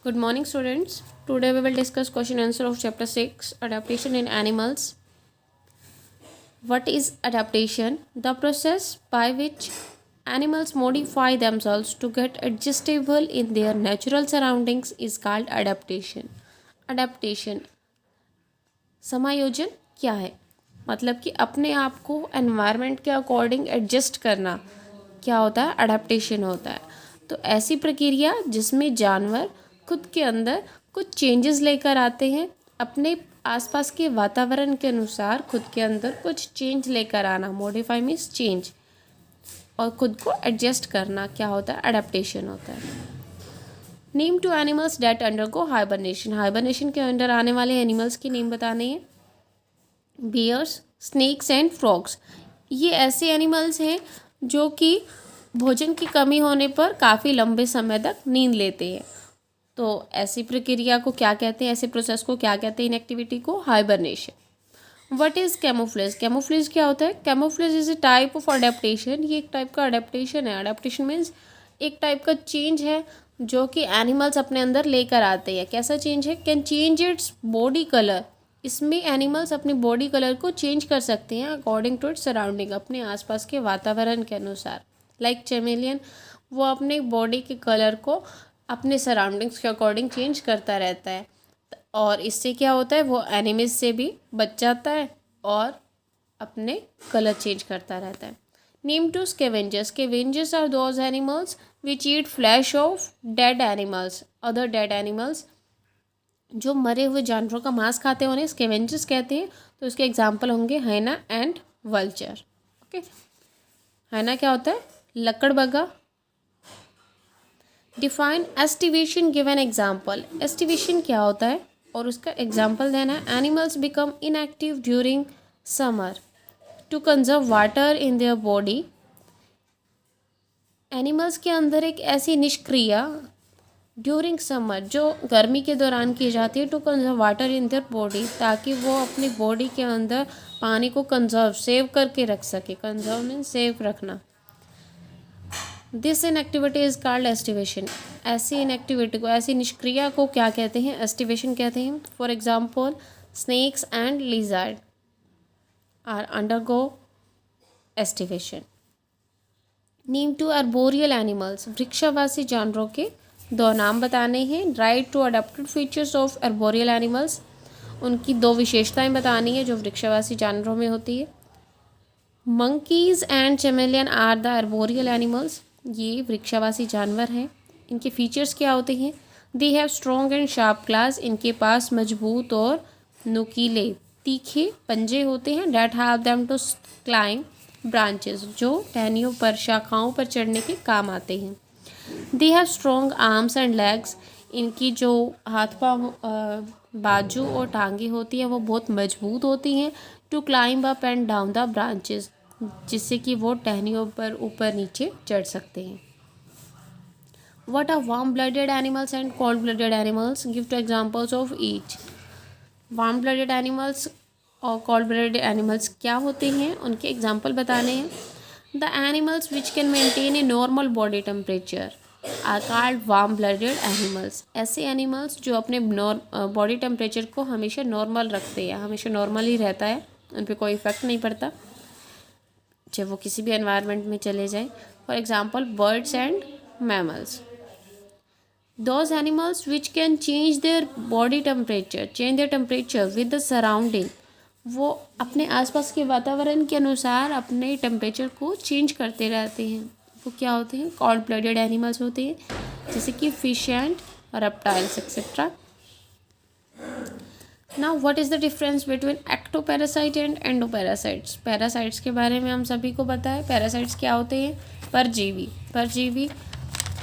Good morning, students. Today we will discuss question answer of chapter 6 Adaptation in Animals. What is adaptation? The process by which animals modify themselves to get adjustable in their natural surroundings is called adaptation. Adaptation समायोजन क्या है? मतलब कि अपने आप को environment के according adjust करना क्या होता है? अडेप्टेशन होता है। तो ऐसी प्रक्रिया जिसमें जानवर खुद के अंदर कुछ चेंजेस लेकर आते हैं, अपने आसपास के वातावरण के अनुसार खुद के अंदर कुछ चेंज लेकर आना, मॉडिफाई मीन्स चेंज, और खुद को एडजस्ट करना क्या होता है? अडेप्टेशन होता है। Name two animals that undergo hibernation. Hibernation के अंडर आने वाले एनिमल्स की नेम बताने हैं। Bears, snakes and frogs. ये ऐसे एनिमल्स हैं जो कि भोजन की कमी होने पर काफ़ी लंबे समय तक नींद लेते हैं। तो ऐसी प्रक्रिया को क्या कहते हैं? ऐसे प्रोसेस को क्या कहते हैं? इन एक्टिविटी को hibernation. What is camouflage? Camouflage क्या होता है? Camouflage is a type of adaptation. ये एक टाइप का अडेप्टेशन है। अडेप्टेशन मीन्स एक टाइप का चेंज है जो कि एनिमल्स अपने अंदर लेकर आते हैं। कैसा चेंज है? Can change its body colour. इसमें एनिमल्स अपनी बॉडी कलर को चेंज कर सकते हैं अकॉर्डिंग टू इट्स सराउंडिंग, अपने आसपास के वातावरण के अनुसार। लाइक चैमेलियन, वो अपने बॉडी के कलर को अपने सराउंडिंग्स के अकॉर्डिंग चेंज करता रहता है, और इससे क्या होता है? वो एनिमीज से भी बच जाता है और अपने कलर चेंज करता रहता है। Name two scavengers. Scavengers are those animals which eat flesh of dead animals, other dead animals. जो मरे हुए जानवरों का मांस खाते हैं उन्हें स्केवेंजर्स कहते हैं। तो इसके एग्जाम्पल होंगे hyena and vulture. Okay, hyena क्या होता है? लकड़बग्गा। Define aestivation, give an example. Aestivation क्या होता है और उसका एग्जाम्पल देना है। Animals become inactive during summer to conserve water in their body. Animals के अंदर एक ऐसी निष्क्रिया ड्यूरिंग समर जो गर्मी के दौरान की जाती है, to conserve water in their body, ताकि वो अपनी बॉडी के अंदर पानी को कंजर्व, सेव करके रख सके। कंजर्व मीन सेव रखना। This inactivity is called aestivation. ऐसी इनएक्टिविटी को, ऐसी निष्क्रिया को क्या कहते हैं? एस्टिवेशन कहते हैं। For example, snakes and lizard are undergo aestivation. Name two arboreal animals. वृक्षवासी जानवरों के दो नाम बताने हैं। Write two adapted features of arboreal animals. उनकी दो विशेषताएं बतानी है जो वृक्षवासी जानवरों में होती है। Monkeys and chameleon are the arboreal animals. ये वृक्षवासी जानवर हैं। इनके फीचर्स क्या होते हैं? They have strong and sharp claws. इनके पास मजबूत और नुकीले, तीखे पंजे होते हैं। That have them to climb branches, जो टहनियों पर, शाखाओं पर चढ़ने के काम आते हैं। They have strong arms and legs. इनकी जो हाथ पाँव, बाजू और टांगे होती हैं वो बहुत मजबूत होती हैं। To climb up and down the branches, जिससे कि वो टहनियों पर ऊपर नीचे चढ़ सकते हैं। What are warm blooded animals and cold blooded animals? Give two examples of each. Warm blooded animals और कोल्ड ब्लडेड एनिमल्स क्या होते हैं? उनके एग्जाम्पल बताने हैं। The animals which can maintain a normal body temperature are called warm blooded animals. ऐसे animals जो अपने बॉडी टेम्परेचर को हमेशा नॉर्मल रखते हैं, हमेशा नॉर्मल ही रहता है, उन पर कोई इफेक्ट नहीं पड़ता चाहे वो किसी भी एनवायरनमेंट में चले जाएं। For example, birds and mammals. Those animals which can change their body temperature, change their temperature with the surrounding, वो अपने आसपास के वातावरण के अनुसार अपने टेम्परेचर को चेंज करते रहते हैं। वो क्या होते हैं? कोल्ड ब्लडेड एनिमल्स होते हैं, जैसे कि fish and reptiles etcetera. Now what is the difference between ectoparasite and endoparasites? Parasites के बारे में हम सभी को पता है। पैरासाइट्स क्या होते हैं? परजीवी। परजीवी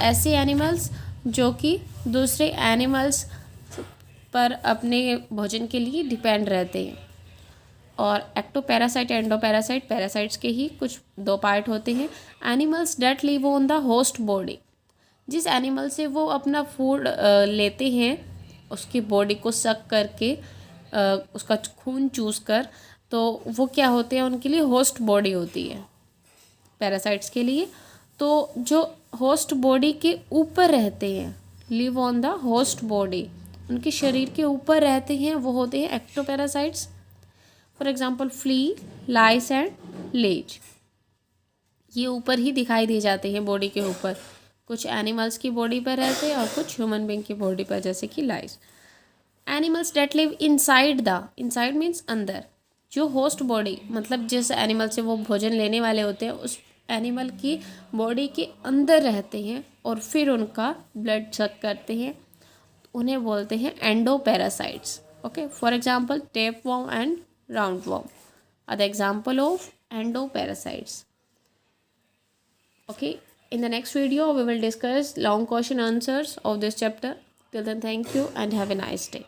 ऐसे एनिमल्स जो कि दूसरे एनिमल्स पर अपने भोजन के लिए डिपेंड रहते हैं। और एक्टोपैरासाइट, एंडोपैरासाइट, पैरासाइट्स के ही कुछ दो पार्ट होते हैं। Animals that live on the host body. जिस एनिमल से वो अपना फूड लेते हैं, उसकी बॉडी को सक करके, उसका खून चूस कर, तो वो क्या होते हैं? उनके लिए होस्ट बॉडी होती है पैरासाइट्स के लिए। तो जो होस्ट बॉडी के ऊपर रहते हैं, live on the host body, उनके शरीर के ऊपर रहते हैं, वो होते हैं ectoparasites. For example flea, lice and lays, ये ऊपर ही दिखाई दे जाते हैं बॉडी के ऊपर। कुछ एनिमल्स की बॉडी पर रहते हैं और कुछ ह्यूमन बींग की बॉडी पर, जैसे कि lice. Animals that live inside the, inside means अंदर, जो होस्ट बॉडी मतलब जिस एनिमल से वो भोजन लेने वाले होते हैं उस एनिमल की बॉडी के अंदर रहते हैं और फिर उनका ब्लड सक करते हैं, उन्हें बोलते हैं endoparasites. Okay, for example tapeworm and roundworm are the example of endoparasites. Okay, in the next video we will discuss long question answers of this chapter. Till then, thank you and have a nice day.